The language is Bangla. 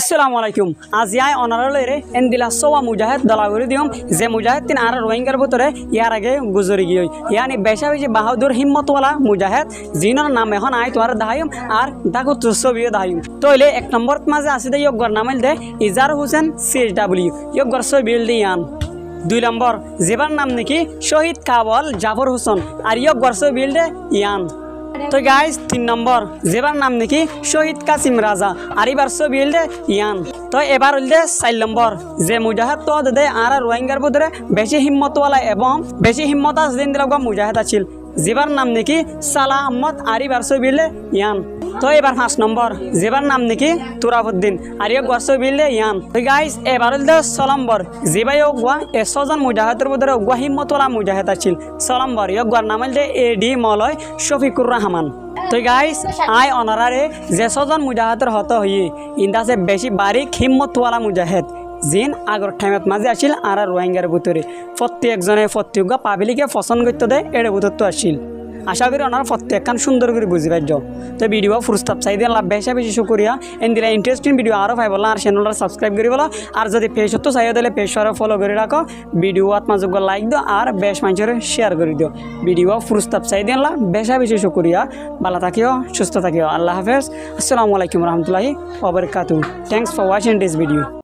আসসালামু আলাইকুম। আজি আই অনারলেরে এন্দিলা সোয়া মুজাহিদ দলাগুরি দিম যে মুজাহিদ তিন আর রোহিঙ্গার ভিতরে ইয়ার আগে গুজরি গিয়ে ইয়ানি বেশা বেশি বাহাদুর হিম্মতওয়ালা মুজাহিদ জিনর নাম এখন আই তোমার দাহাইম আর তাকে ছবিও দাহাইম তইলে এক নম্বর মাঝে আসি দে ইয়গর নামাইল দে ইজার হোসেন CHW ইয়গর ছবিল দিয়ান। 2 নম্বর যেবার নাম নাকি শহীদ কাবল জাফর হোসেন আর ইয়গর ছবিল দে ইয়ান। তো গাইস 3 নম্বর যেবার নাম নাকি শহীদ কাসিম রাজা আর এবার ছবিল দে ইয়ান। তো এবার হইল দে 4 নম্বর যে মুজাহিদ তো দে আর রোহিঙ্গার ভিতরে বেশি হিম্মতওয়ালা এবং বেশি হিম্মত আছে দিন দিলগা মুজাহিদ আছিল যেবার নাম নাকি সালাহ আহমদ আর এবার ছবিল দে ইয়ান। তো এবার 5 নম্বর যেবার নাম নাকি তুরাবুদ্দিন আর ইয়ে গর্ষ বিললে ইয়ান। তো গাইস এবার হইল দে 6 নম্বর যে ভাই ওগুয়া 100 জন মুজাহিদের ভিতরে ওগুয়া হিম্মতওয়ালা মুজাহিদ আছিল 6 নম্বর ইয়ে গর নাম হইল দে AD মলয় শফিকুর রহমান। তো গাইস আই অনারারে যে 100 জন মুজাহিদের হত হই ইন্দাসে বেশি বারিক হিম্মতওয়ালা মুজাহিদ জিন আগর টাইমত মাঝে আসিল আর রোহিঙ্গার ভিতরে প্রত্যেকজনে প্রত্যেক পাবলিকে পছন্দ করতে দেয় এর ভিতর আসিল। আশা করি ওনারা প্রত্যেকখান সুন্দর করে বুঝি পাইছ। তো ভিডিও ফুরস্তাপ চাই দিয়ে লাভ বেশি বেশি শুক্রিয়া এন্দিরা ইন্টারেস্টিং ভিডিও আরও পাই বলা আর চ্যানেলটা সাবস্ক্রাইব করি বলো আর যদি পেজতো চাই দিলে পেজরে ফলো করে রাখো ভিডিও আত্মাযোগ্য লাইক দিও আর বেশ মানুষের শেয়ার করে দিও। ভিডিও ফুরস্তাপ চাই দিয়ে বেশি বেশি শুক্রিয়া ভালো থাকিও সুস্থ থাকিও আল্লাহ হাফেজ আসসালামু আলাইকুম রহমতুল্লাহি ওয়া বারাকাতুহু। Thanks for watching this video.